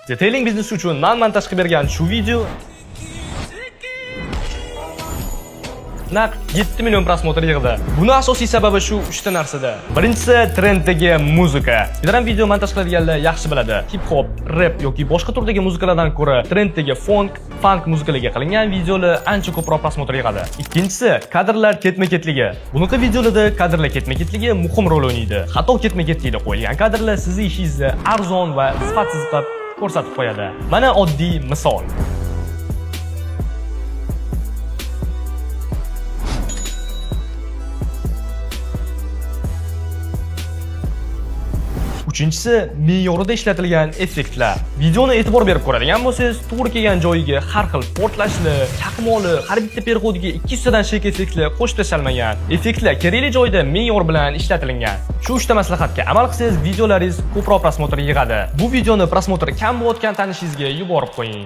Detailing biznesi uchun men montaj qilib bergan shu video naq 7 million prosmotr yig'di. Buni asosiy sababi shu 3 ta narsada. Birinchisi trenddagi muzika. Videodan video montaj qiladiganlar yaxshi biladi. Hip hop, rap yoki boshqa turdagi muzikalardan ko'ra trenddagi funk muzikalarga qilingan videolar ancha ko'proq prosmotr yig'adi. Ikkinchisi kadrlar ketma-ketligi. Bunaqa videolarda kadrlar ketma-ketligi muhim rol o'ynaydi. Hatto ketma-ketlikda qo'yilgan kadrlar sizning ishingizni arzon va sifatsiz qilib ko'rsatib qo'yadi. Mana oddiy misol. Uchinchisi me'yorida ishlatilgan effektlar. Videoni e'tibor berib ko'radigan bo'lsangiz, to'g'ri kelgan joyiga har xil portlashli, chaqmoqli, har bitta perxodiga 200 dan shek effektlar qo'shib tashlanmagan. Effektlar kerakli joyda me'yor bilan ishlatilgan. Shu 3 ta maslahatga amal qilsangiz, videolaringiz ko'proq prosmotr yig'adi. Bu videoni prosmotr kam bo'layotgan tanishingizga yuborib qo'ying.